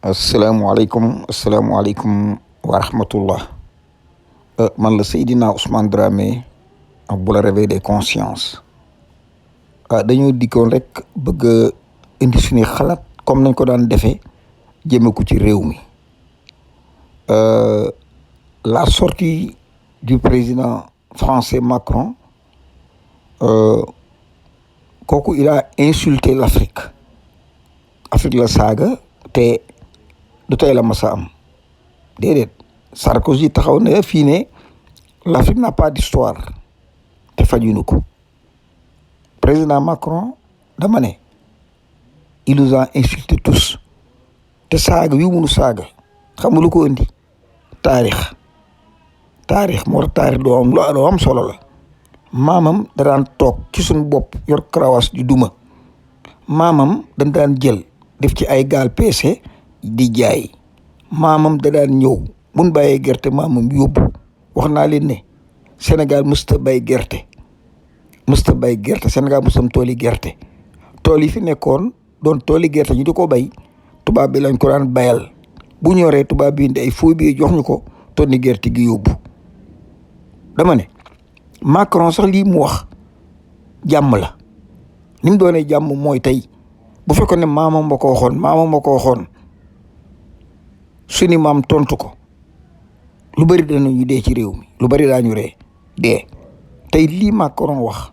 asalaamualeykum wa rahmatullah. Man la Seydina Ousmane Dramé bu la réveil des consciences. dañoo dikkoon rek bëgg a indi suñuy xalaat comme nañ ko daan defee jëme ko ci réew mi. La sortie du président français Macron, kooku il a insulté l'Afrique. Afrique la saaga te du tey la masa am déedéet. Sarkozy taxaw na fii ne l'Afrique n'a pas d'histoire te fajuñu ko. Président Macron dama ne il nous a insulté tous te saaga wi munu saaga xam nga lu ko indi taarix moo tax taarix doo am solo la. maamam da daan toog ci suñu bopp yor karawaas di duma. maamam dañ daan jël def ci ay gaal peese di jaay. maamam da daan ñëw mun bàyyee gerte maamam yóbbu. wax naa leen ne Sénégal mësta bay gerte Sénégal mëstam tooli gerte. tool yi fi nekkoon doon tooli gerte ñu di ko bay tubaab bi lañ ko daan bayal bu ñoree tubaab bi indi ay fooy bi jox ñu ko tonni gerte gi yóbbu. dama ne Macron sax lii mu wax jàmm la ni mu doonee jàmm mooy tey bu fekkoon ne maamam ma ko waxoon suñu maam tontu ko lu bari danañu dee ci réew mi lu bari daañu dee tey lii Macron wax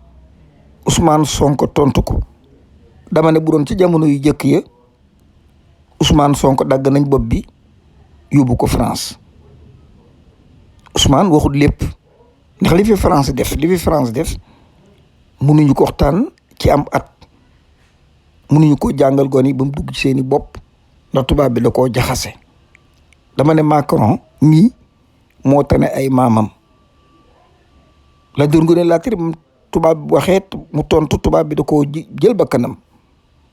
Ousmane Sonko tontu ko dama ne bu doon ci jamono yu jëkk ya Ousmane Sonko dagg nañ bopp bi yóbbu ko France. Ousmane waxut lépp ndax li fi France def mënuñu ko waxtaan ci am at mënuñu ko jàngal gone yi ba mu dugg ci seeni bopp ndax tubaab bi da koo jaxase. dama ne Macron mii moo tane ay maamam la doon gën a laajte tubaab bi waxee mu tontu tubaab bi da koo jël ba kanam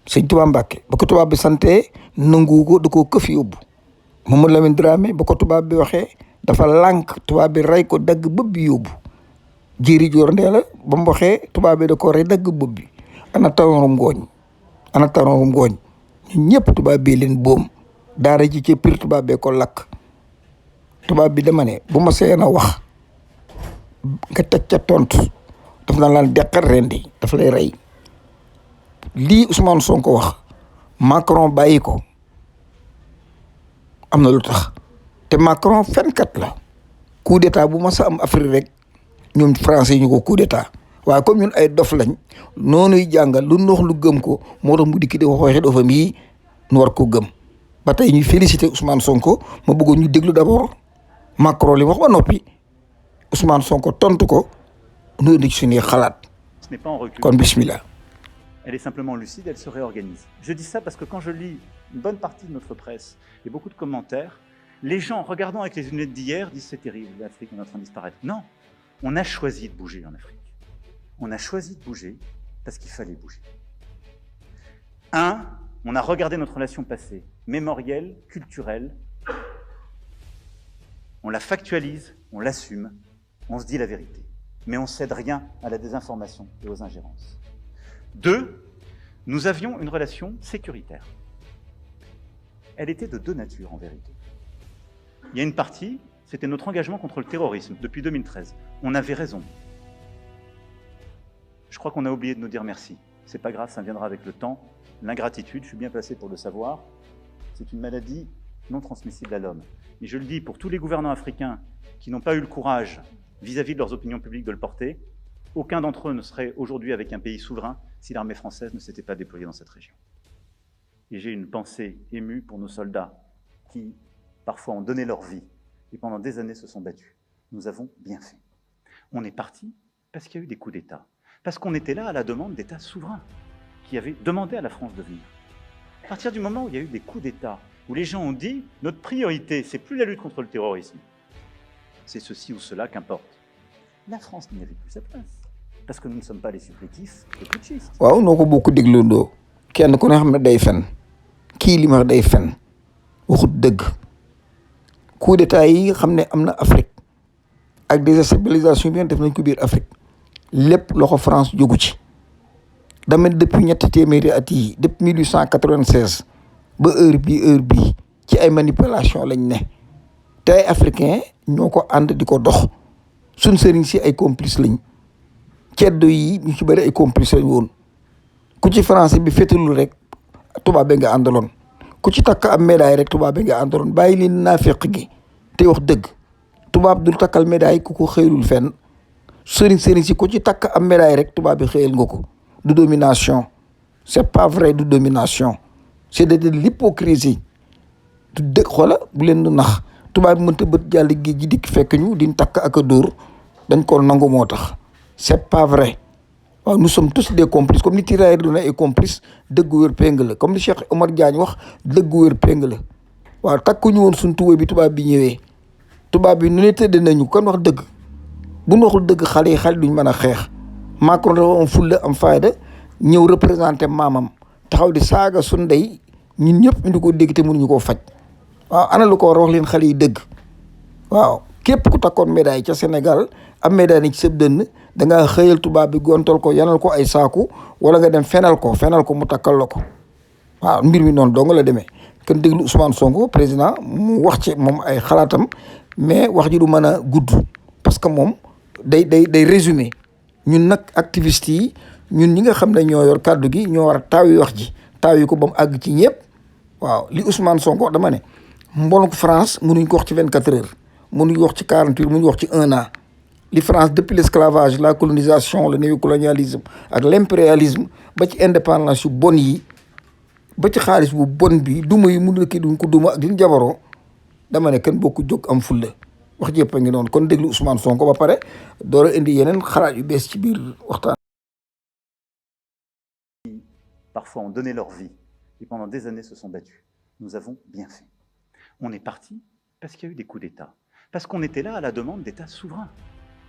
sëñ Tuubaa Mbàkke ba ko tubaab bi santee nangu ko da koo këf yóbbu. Mamadou Lamine Dramé ba ko tubaab bi waxee dafa lànk tubaab bi rey ko dagg bëb bi yóbbu. Jéeri Joor Ndeela ba mu waxee tubaab bi da ko rey dagg bëb bi. ana Tanoor Ngooñ ñun ñëpp tubaab bi leen boom. daara ji ci pir tubaab bee ko lakk. tubaab bi dama ne bu ma seen a wax nga teg ca tontu daf na laan deqal rendi daf lay rey. lii Ousmane Sonko wax Macron bàyyi ko am na lu tax te Macron fenkat la. coup d'état bu ma sa am Afrique rek ñoom français yi ñu ko coup d'état waaye comme ñun ay dof lañ noonuy jàngal lu noox lu gëm ko moo tax mu dikki di waxee dofam yi nu war ko gëm. ba tey ñuy féliciter Ousmane Sonko ma bëggoon ñu déglu d'abord Macron li wax ba noppi Ousmane Sonko tontu ko nu indi ci suñuy xalaat. Ce n'est pas en recul. kon bismillah. Elle est simplement lucide, elle se réorganise. Je dis ça parce que quand je lis une bonne partie de notre presse et beaucoup de commentaires, les gens, regardant avec les lunettes d'hier, disent c'est terrible, l'Afrique est en train de disparaître. Non, on a choisi de bouger en Afrique. On a choisi de bouger parce qu'il fallait bouger. On a regardé notre relation passée, mémorielle, culturelle. On la factualise, on l'assume, on se dit la vérité. Mais on ne cède rien à la désinformation et aux ingérences. 2, nous avions une relation sécuritaire. Elle était de deux natures en vérité. Il y a une partie, c'était notre engagement contre le terrorisme depuis 2013. On avait raison. Je crois qu'on a oublié de nous dire merci. C'est pas grave, ça viendra avec le temps. L'ingratitude, je suis bien placé pour le savoir, c'est une maladie non transmissible à l'homme. Et je le dis pour tous les gouvernants africains qui n'ont pas eu le courage vis-à-vis de leurs opinions publiques de le porter, aucun d'entre eux ne serait aujourd'hui avec un pays souverain si l'armée française ne s'était pas déployée dans cette région. Et j'ai une pensée émue pour nos soldats qui, parfois, ont donné leur vie et pendant des années se sont battus. Nous avons bien fait. On est parti parce qu'il y a eu des coups d'État. Parce qu'on était là à la demande d'États souverains qui avaient demandé à la France de venir. À partir du moment où il y a eu des coups d'État, où les gens ont dit « notre priorité, c'est plus la lutte contre le terrorisme, c'est ceci ou cela qu'importe », la France n'y avait plus sa place. Parce que nous ne sommes pas les supplétifs des putschistes. waaw noo ko bokk dégloondoo kenn ku ne xam ne day fen kii li ma day fen waxut dëgg. coup d'état yi xam ne am na Afrique ak déstabilisation bi def nañ ko biir Afrique lépp loxo France jógu ci. dama depuis ñetti téeméeri at yi depuis 1896 ba heure bii ci ay manipulation lañ ne te ay africain ñoo ko ànd di ko dox suñ sëriñ si ay complice lañ ceddo yi ñu ci bëri ay complice lañ woon ku ci français bi fétalul rek tubaab bi nga àndaloon ku ci takk am médaille rek tubaab bi nga àndaloon bàyyi leen naafeq gi te wax dëgg tubaab du takkal médaille ku ko xëylul fenn sëriñ si ku ci takk am médaille rek tubaab bi xëyal nga ko du domination c'est pas vrai du domination c'est de l'hypocrisie du dëgg xoola bu leen du nax tubaab bi mënta bët jàll géej gi dikk fekk ñu diñ takk ak a dóor dañ ko nangu moo tax c'est pas vrai waaw nous sommes tous des complices comme ni tirailleurs doona ay complices dëgg wér péng la comme ni Cheikh Omar Diagne wax dëgg wér péng la waaw takkuñu woon suñ tuwé bi tubaab bi ñëwee tubaab bi nu ne tëdd nañu kon wax dëgg bu ñu waxul dëgg xale duñ mën a xeex Macron dafa am fulla am fayda ñëw représenté maamam taxaw di saaga suñ ndey ñun ñëpp indi ko dégg te mënuñu koo faj waaw ana lu ko war a wax leen xale yi dëgg waaw képp ku takkoon médaille ca Sénégal am médaille ni ci sëb dënn da ngaa xëyal tubaab bi gontal ko yanal ko ay saaku wala nga dem fenal ko mu takkal la ko waaw mbir mi noonu dong la demee kon déglu Ousmane Sonko président mu wax ci moom ay xalaatam mais wax ji du mën a gudd parce que moom day résumé ñun nag activistes yi ñun ñi nga xam ne ñoo yor kàddu gi ñoo war a taawi wax ji taawi ko ba mu àgg ci ñëpp waaw li Ousmane Sonko dama ne mbonuk France mënuñ ko wax ci 24 heures mënuñ ko wax ci 48 mënuñ ko wax ci 1 an li France depuis l'esclavage la colonisation le néocolonialisme ak l'impérialisme ba ci indépendance yu bon yi ba ci xaalis bu bon bi duma yi mun la kii duñ ko duma ak diñ jabaroo dama ne kenn bokku jóg am fulla wax jëpp a ngi noonu kon déglu Ousmane Sonko ba pare door a indi yeneen xalaat yu bees ci biir waxtaan. Parfois ont donné leur vie et pendant des années se sont battus. Nous avons bien fait. On est parti parce qu'il y a eu des coups d'État. Parce qu'on était là à la demande d'États souverains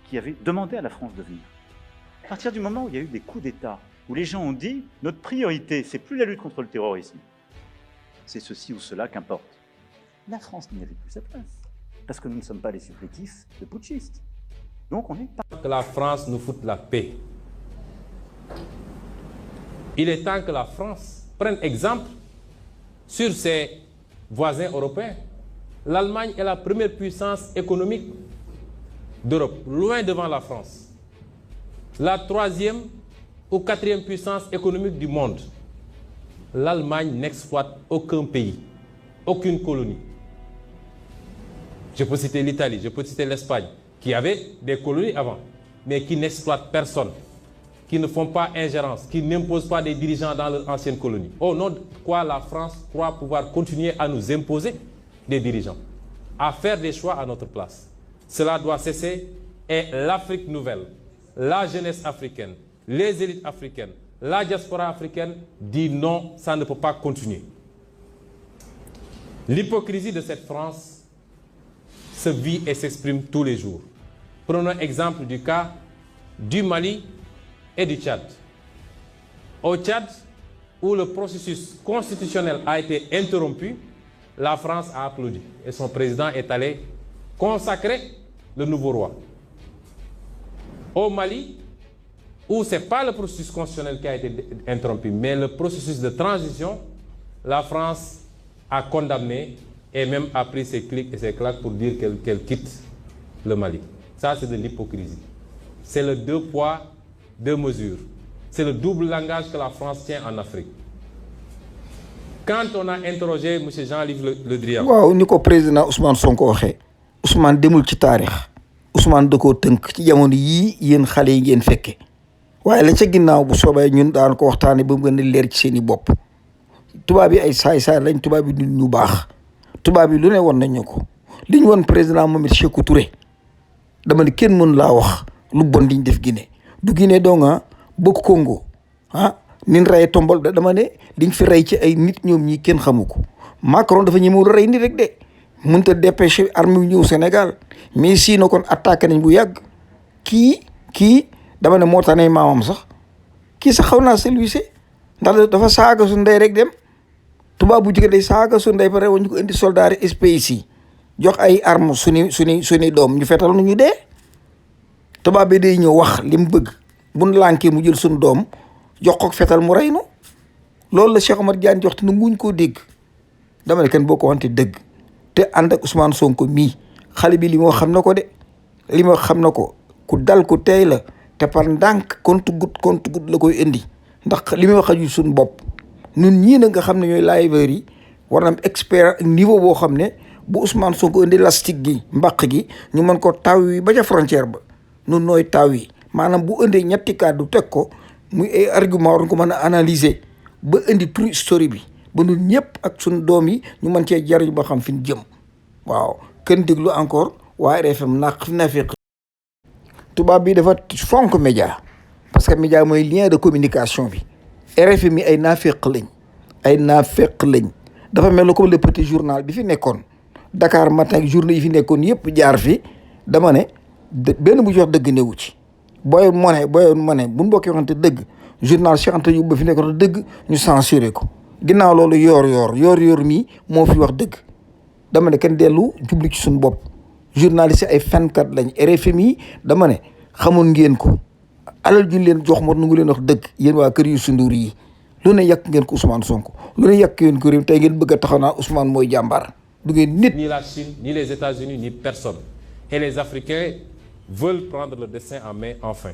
qui avaient demandé à la France de venir. À partir du moment où il y a eu des coups d'État, où les gens ont dit notre priorité, c'est plus la lutte contre le terrorisme, c'est ceci ou cela qu'importe. La France n'y avait plus sa place. Parce que nous ne sommes pas les supplétifs de putschistes. Donc on est pas... Que la France nous foute la paix. Il est temps que la France prenne exemple sur ses voisins européens. L'Allemagne est la première puissance économique d'Europe, loin devant la France. La 3e ou 4e puissance économique du monde. L'Allemagne n'exploite aucun pays, aucune colonie. Je peux citer l'Italie, je peux citer l'Espagne, qui avaient des colonies avant, mais qui n'exploitent personne, qui ne font pas ingérence, qui n'imposent pas des dirigeants dans leurs anciennes colonies. Au nom de quoi la France croit pouvoir continuer à nous imposer des dirigeants, à faire des choix à notre place. Cela doit cesser et l'Afrique nouvelle, la jeunesse africaine, les élites africaines, la diaspora africaine dit non, ça ne peut pas continuer. L'hypocrisie de cette France se vit et s'exprime tous les jours. Prenons exemple du cas du Mali et du Tchad. Au Tchad, où le processus constitutionnel a été interrompu, la France a applaudi et son président est allé consacrer le nouveau roi. Au Mali, où ce n'est pas le processus constitutionnel qui a été interrompu, mais le processus de transition, la France a condamné et même a pris ses clics et ses claques pour dire qu'elle quitte le Mali. Ça, c'est de l'hypocrisie. C'est le 2 poids, 2 mesures. C'est le double langage que la France tient en Afrique. Quand on a interrogé M. Jean-Yves Le Drian... waaw ni ko président Ousmane Sonko waxee Ousmane demul ci taarix Ousmane da koo tënk ci jamono yii yéen xale yi ngeen fekke waaye la ca ginnaaw bu soobee ñun daan ko waxtaane ba mu gën a leer ci seen i bopp tubaab yi ay saay-saay lañ tubaab yi nit ñu baax tubaab yi lu ne woon nañu ko li ñu woon président Mohamed Sékou Touré dama ne kenn mën laa wax lu bon liñ def Guinée du Guinée doo nga bëgg Congo nin rey tombol dama ne liñ fi rey ci ay nit ñoom ñi kenn xamu ko Macron dafa ñemewul rey nit rek de mënta dépêché armée ñëw Sénégal mais sinon kon attaqué nañ bu yàgg kii dama ne moo tax ne maamam sax kii sax xaw naa selluise ndax dafa saaga su ndey rek dem tubaab bu jigéen day saaga su ndey pare wañu ko indi soldat yi SPIC yi jox ay arme suñu doom ñu fetal nu ñu dee tubaab bi day ñëw wax li mu bëgg buñ lànkee mu jël suñu doom jox ko fetal mu rey nu loolu la Cheikh Omar Diagne jox te nu nguñ koo dégg dama ne kenn boo ko wante dëgg te ànd ak Ousmane Sonko mii xale bi li moo xam na ko de li moo xam na ko ku dal ku tey la te par ndànk compte goutte la koy indi ndax li muy wax aju suñu bopp ñun ñii nag nga xam ne ñooy liveurs yi war na am expert ak niveau boo xam ne bu Ousmane Sonko indi lastique gi mbaq gi ñu mën ko taw yi ba ca frontière ba nun nooy taw yi maanaam bu indee ñetti kàddu teg ko muy ay argument war ko mën a analyser ba indi true story bi ba ñun ñëpp ak suñu doom yi ñu mën cee jariñ ba xam fi ñu jëm waaw kenn déglu encore waa RFM nafiq tubaab bi dafa fonk média parce que média mooy lien de communication bi RFM yi ay nafiq lañ dafa mel comme le petit journal bi fi nekkoon Dakar Matin journée yi fi nekkoon yëpp jaar fi dama ne benn bu jox dëgg newu ci booy mone bu ñu bokkee waxante dëgg journal Cheikh Anta Diop ba fi nekkoon dëgg ñu censuré ko ginnaaw loolu yoor mii moo fi wax dëgg dama ne kenn dellu jubli ci suñu bopp journaliste ay fenkat lañ RFM yi dama ne xamoon ngeen ko alal ju leen jox moo nu ngi leen wax dëgg yéen waa kër Youssou Ndour yi lu ne yàq ngeen ko Ousmane Sonko lu ne yàq ngeen ko réew tey ngeen bëgg a taxaw naa Ousmane mooy jàmbaar du ngeen nit. Ni la Chine, ni les États-Unis, ni personne. Et les Africains veulent prendre le destin en main enfin.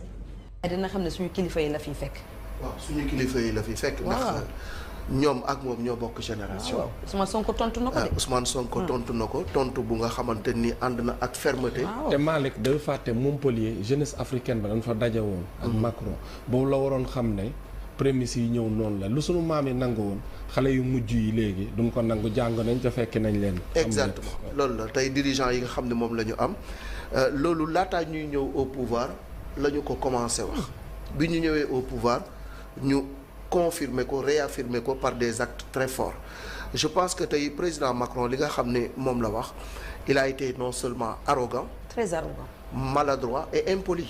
dina xam ne suñu kilifa yi la fiy fekk. waaw suñu kilifa yi la fiy fekk. ndax ñoom ak moom ñoo bokk génération. waaw Ousmane Sonko tontu na ko de. Ousmane Sonko tontu na ko tontu bu nga xamante ni ànd na ak fermeté. te Malick dafa fàtte Montpellier jeunesse africaine ba dañ fa daje woon. ak Macron boobu la waroon xam ne prémices yi ñëw noonu la lu sunu maam yi nangu woon xale yu mujj yi léegi duñ ko nangu jàng nañ ca fekk nañ leen. exactement loolu la tey dirigeant yi nga xam ne moom la ñu am loolu laataa ñuy ñëw au pouvoir la ñu ko commencé wax bi ñu ñëwee au pouvoir ñu confirmer ko réaffirmer ko par des actes très forts je pense que tey président Macron li nga xam ne moom la wax il a été non seulement arrogant. très arrogant. maladroit et impoli.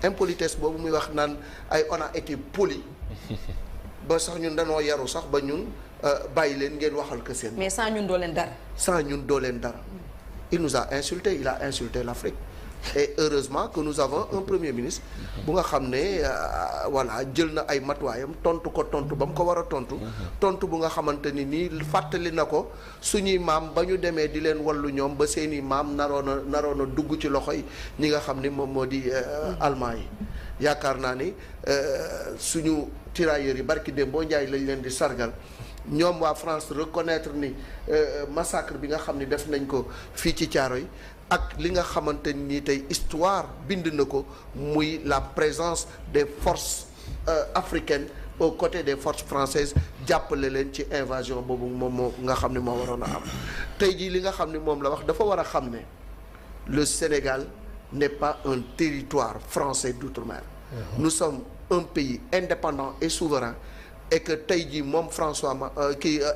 impolitesse boobu muy wax naan ay on a été poli ba sax ñun dañoo yaru sax ba ñun bàyyi leen ngeen waxal que seen. mais sans ñun doo leen dara. sans ñun doo leen dara. il nous a insulté il a insulté l'Afrique et heureusement que nous avons un premier ministre bu nga xam ne voilà jël na ay matuwaayam tontu ko tontu ba mu ko war a tontu bu nga xamante ni nii fàttali na ko suñuy maam ba ñu demee di leen wallu ñoom ba seeni maam naroon a dugg ci loxo yi ñi nga xam ni moom moo di allemand yi yaakaar naa ni suñu tirailleurs yi barki démb boo njaay lañ leen di sargal ñoom waa France reconnaître ni massacre bi nga xam ni def nañ ko fii ci Thiaroye ak li nga xamante ni tey histoire bind na ko muy la présence des forces africaines aux côtés des forces françaises jàppale leen ci invasion boobu moom moo nga xam ne moo waroon a am tey jii li nga xam ne moom la wax dafa war a xam ne le Sénégal n'est pas un territoire français d'outre-mer. Nous sommes un pays indépendant et souverain et que tey jii moom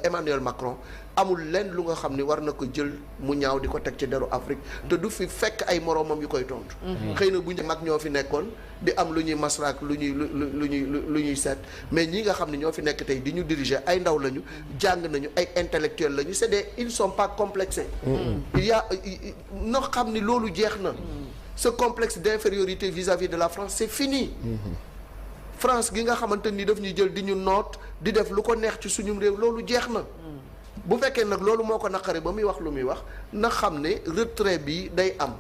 Emmanuel Macron amul lenn lu nga xam ni war na ko jël mu ñaaw di ko teg ci deru Afrique te du fi fekk ay moroomam yu koy tontu. xëy na bu ñu mag ñoo fi nekkoon di am lu ñuy maslaak lu ñuy seet mais ñi nga xam ne ñoo fi nekk tey di ñu diriger ay ndaw lañu jàng nañu ay intellectuels lañu c'est des ils sont pas complexés. il y a na xam ni loolu jeex na. ce complexe d'infériorité vis-à-vis de la France c'est fini. France gi nga xamante ni daf ñuy jël di ñu noot di def lu ko neex ci suñu réew loolu jeex na. bu fekkee nag loolu moo ko naqari ba muy wax lu muy wax na xam ne retrait bi day am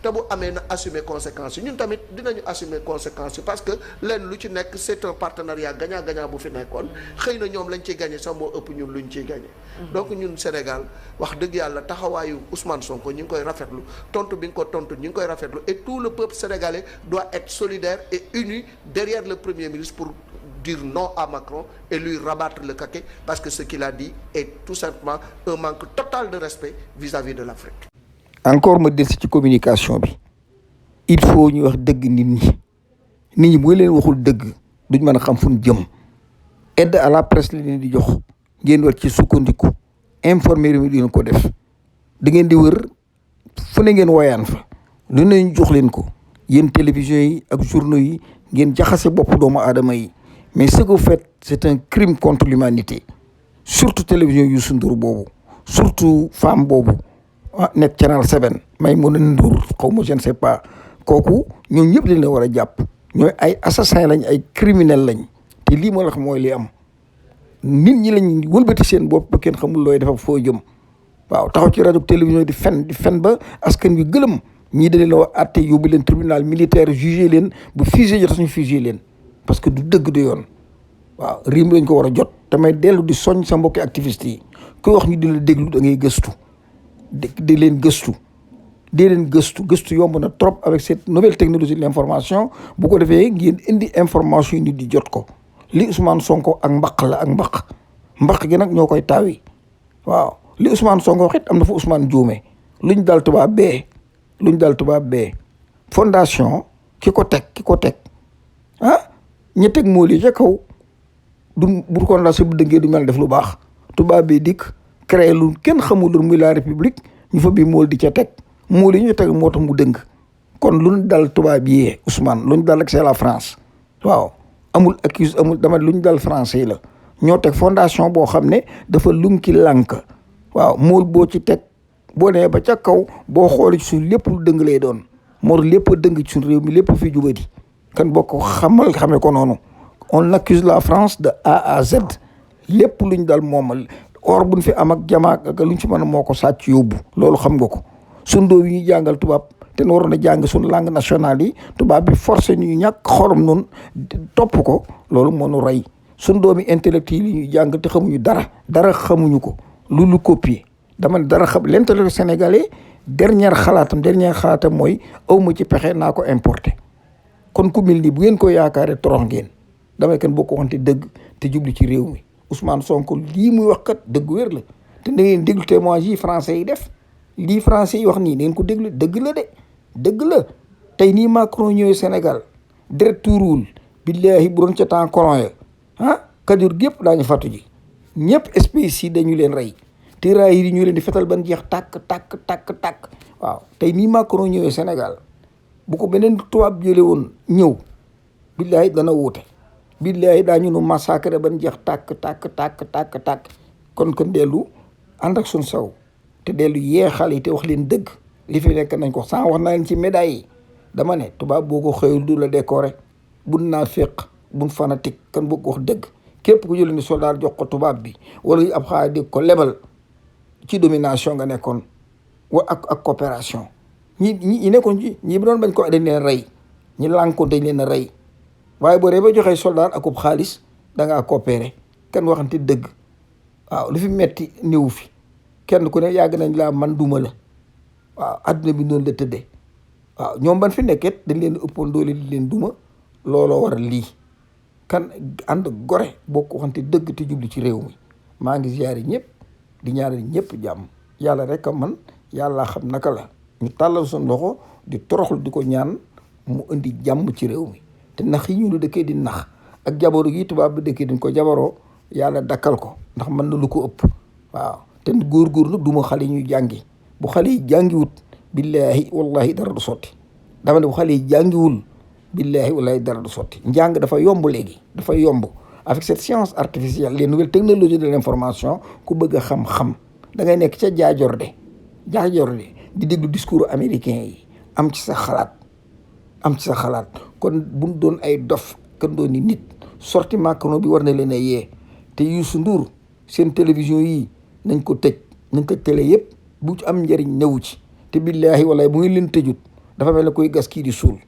te bu amee na assumer conséquences yi ñun tamit dinañu assumer conséquences yi parce que lenn lu ci nekk c'est un partenariat gagnant-gagnant bu fi nekkoon xëy na ñoom lañ ciy gagné sax moo ëpp ñun luñ ciy gagné. donc ñun Sénégal wax dëgg yàlla taxawaayu Ousmane Sonko ñu ngi koy rafetlu tontu bi nga ko tontu ñu ngi koy rafetlu et tout le peuple sénégalais doit être solidaire et uni derrière le Premier ministre pour dire non à Macron et lui rabattre le caquet parce que ce qu'il a dit est tout simplement un manque total de respect vis-à-vis de l'Afrique. encore ma des ci communication bi il faut ñu wax dëgg nit ñi boo leen waxul dëgg duñ mën a xam fu ñu jëm aide à la presse la leen di jox ngeen war ci sukkandiku informer mi dina ko def da ngeen di wër fu ne ngeen woyaan fa lu ne ñu jox leen ko yéen télévision yi ak journaux yi ngeen jaxase bopp doomu aadama yi mais ce que vous faites c'est un crime contre l'humanité surtout télévision Youssou Ndour boobu surtout femme boobu nekk Channel 7 Maïmouna Ndour xaw ma je ne sais pas kooku ñoom ñëpp dañ la war a jàpp ñooy ay assassin lañ ay criminel lañ te lii moo la xam mooy li am nit ñi lañ wëlbati seen bopp ba kenn xamul looy def ak foo jëm waaw taxaw ci rajo télévision di fen ba askan wi gëlëm ñii da leen a àtte yóbbu leen tribunal militaire jugé leen bu fusillé jot suñu fusillé leen parce que du dëgg du yoon waaw réew mi lañ ko war a jot tamay dellu di soñ sa mbokki activiste yi kuy wax ñu di la déglu da ngay gëstu di leen gëstu gëstu yomb na trop avec cette nouvelle technologie de l'information bu ko defee ngeen indi information yi nit di jot ko li Ousmane Sonko ak mbaq la ak mbaq gi nag ñoo koy taawi waaw li Ousmane Sonko wax it am na fa Ousmane juume luñ dal tubaab bee fondation ki ko teg ñi teg moo lii ca kaw du bu ko ndax si bu dëngee du mel def lu baax tubaab bi dikk créé lu kenn xamul lu muy la république ñu fa bi mool di ca teg mool yi ñu teg moo tax mu dëng kon lu ñu dal tubaab yi Ousmane lu ñu dal rek c'est la France waaw amul dama lu ñu dal français yi la ñoo teg fondation boo xam ne dafa lunki lànk waaw mool boo ci teg boo nee ba ca kaw boo xoolee ci suñ lépp lu dëng lay doon moo lépp a dëng ci suñ réew mi lépp fi jubadi kan boo ko xamee ko noonu on accuse la France de A à Z lépp luñ dal moomal or buñ fi am ak jamaak ak luñ fi mën a moo ko sàcc yóbbu loolu xam nga ko suñ doo yi ñuy jàngal tubaab te nu waroon a jàng suñ langue nationale yi tubaab bi forcé ñu ñàkk xorom noonu topp ko loolu moo nu rey suñ doomi intellectuel yi ñuy jàng te xamuñu dara xamuñu ko lu copier dama ne dara xam l'intellectuel sénégalais dernière xalaatam mooy awma ci pexe naa ko importer kon ku mel ni bu ngeen ko yaakaaree torox ngeen damay kan boo ko waxante dëgg te jublu ci réew mi Ousmane Sonko lii muy wax kat dëgg wér la te da ngeen déglu témoignage yi français yi def lii français yi wax nii da ngeen ko déglu dëgg la tey nii Macron ñëwee Sénégal direct tuuruwul billahi bu doon ca temps colon ya Kajoor gépp daañu fàttu ji ñëpp espèces yi dañu leen rey te raay yi ñu leen di fetal ban jeex tàkk waaw tey nii Macron ñëwee Sénégal bu ko beneen tubaab jële woon ñëw billahi dana wuute billahi daañu nu massacre ban jeex tàkk kon dellu ànd ak suñ saw te dellu yee xale yi te wax leen dëgg li fi nekk nañ ko sànq wax naa leen ci médaille yi dama ne tubaab boo ko xëyul du la décorer bun naa féq bun fanatique kan boo ko wax dëgg képp ku jëlee ni soldat jox ko tubaab bi wala ab xaalis di ko lebal ci domination nga nekkoon ak coopération ñi nekkoon ci ñi doon bañ ko dañ leen rey ñi lànkoon dañ leen a rey waaye boo dee ba joxee soldat ak xaalis da ngaa coopérer kan waxante dëgg waaw lu fi metti néew fi kenn ku ne yàgg nañ laa man duma la waaw adduna bi noonu la tëddee waaw ñoom ban fi nekket dañ leen ëppoon doole di leen duma looloo waral lii kan ànd gore boo ko waxante dëgg te jublu ci réew mi maa ngi ziyaare ñëpp di ñaanal ñëpp jàmm yàlla rek a man yàlla xam naka la ñu tàllal suñu loxo di toroxlu di ko ñaan mu indi jàmm ci réew mi te nax yi ñu lu dëkkee di nax ak jabaru gi tubaab bi dëkkee diñ ko jabaroo yàlla dakkal ko ndax mën na lu ko ëpp waaw te góorgóorlu duma xale yi ñuy jàngi bu xale yi jàngiwut billahi wallahi dara du sotti dama ne bu xale yi jàngiwul billahi wallahi dara du sotti njàng dafa yomb léegi dafa yomb avec cette science artificielle les nouvelles technologies de l'information ku bëgg a xam-xam da ngay nekk ca jaajorde di déglu discours américain yi am ci sa xalaat kon buñ doon ay dof kan doon ni nit sorti Macron bi war na leen a yee te Youssou Ndour seen télévision yi nañ ko tëj télé yëpp bu ci am njëriñ newu ci te billaahi wallahi bu ngeen leen tëjut dafa mel ne koy gas kii di suul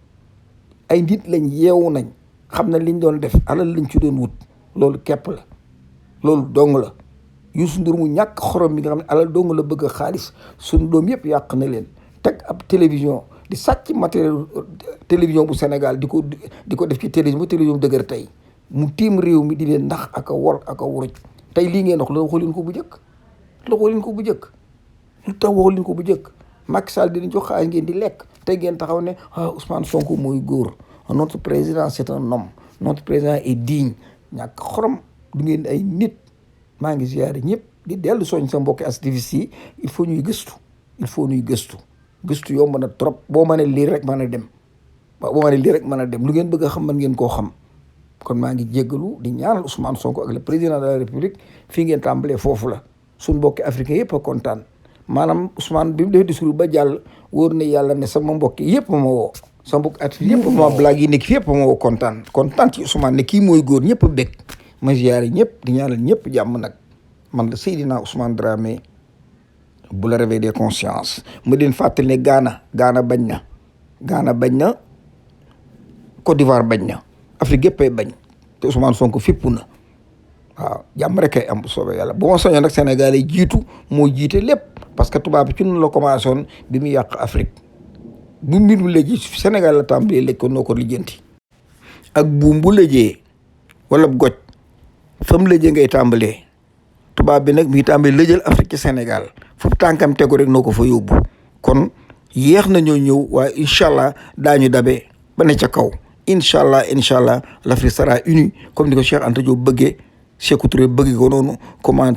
ay nit lañ yeewu nañ xam na liñ doon def alal lañ ci doon wut loolu képp la loolu dong la Youssou Ndour mu ñàkk xorom bi nga xam ne alal dong la bëgg a xaalis suñu doom yëpp yàq na leen teg ab télévision di sàcc matériel télévision bu Sénégal di ko def ci télévision bu dëgër tey mu tiim réew mi di leen ndax ak a wor ak a wuruj tey lii ngeen wax la waxu leen ko bu njëkk lu tax waxu leen ko bu njëkk Macky Sall dinañ jox xaalis ngeen di lekk tey ngeen taxaw ne Ousmane Sonko mooy góor notre président c'est un homme notre président est digne ñàkk xorom du ngeen ay nit maa ngi ziyaare ñëpp di dellu soñ sa mbokki activistes yi il faut ñuy gëstu yomb na trop boo mënee lii rek mën a dem lu ngeen bëgg a xam mën ngeen koo xam kon maa ngi jéggalu di ñaanal Ousmane Sonko ak le président de la République fii ngeen tàmbalee foofu la suñ mbokki africain yëpp a kontaan maanaam Ousmane bi mu defee discours ba jàll wóor na yàlla ne sama mbokk yëpp ma woo sama mbokk at yëpp ma blague yi nekk fi yëpp ma woo kontaan ci Ousmane ne kii mooy góor ñëpp a bég ma ziyaare ñëpp di ñaanal ñëpp jàmm nag man la Seydina Ousmane Dramé bu la réveil des consciences mu leen fàttali ne Ghana bañ na Côte d'Ivoire bañ na Afrique yëppay bañ te Ousmane Sonko fippu na waaw jàmm rek ay am bu soobee yàlla bu ma soñoon nag Sénégal yi jiitu moo jiite lépp parce que tubaab bi ci noonu la commencé woon bi mu yàq Afrique bu mbir mu léegi Sénégal la tàmbalee léegi ko noo ko lijjanti ak buum bu lëjee wala goj fa mu lëjee ngay tàmbalee tubaab bi nag mi ngi tàmbalee lëjal Afrique ci Sénégal fu tànkam tegu rek noo ko fa yóbbu kon yéex na ñoo ñëw waaye incha allah daañu dabe ba ne ca kaw incha allah l'Afrique sera unie comme ni ko Cheikh Anta Diop bëggee Sékou Touré bëggee ko noonu comment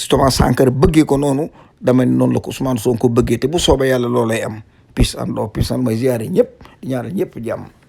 Thomas Sankara bëggee ko noonu dama ne noonu la ko Ousmane Sonko bëggee te bu soobee yàlla loolay am peace and love peace and may ziyaare ñëpp di ñaanal ñëpp jàmm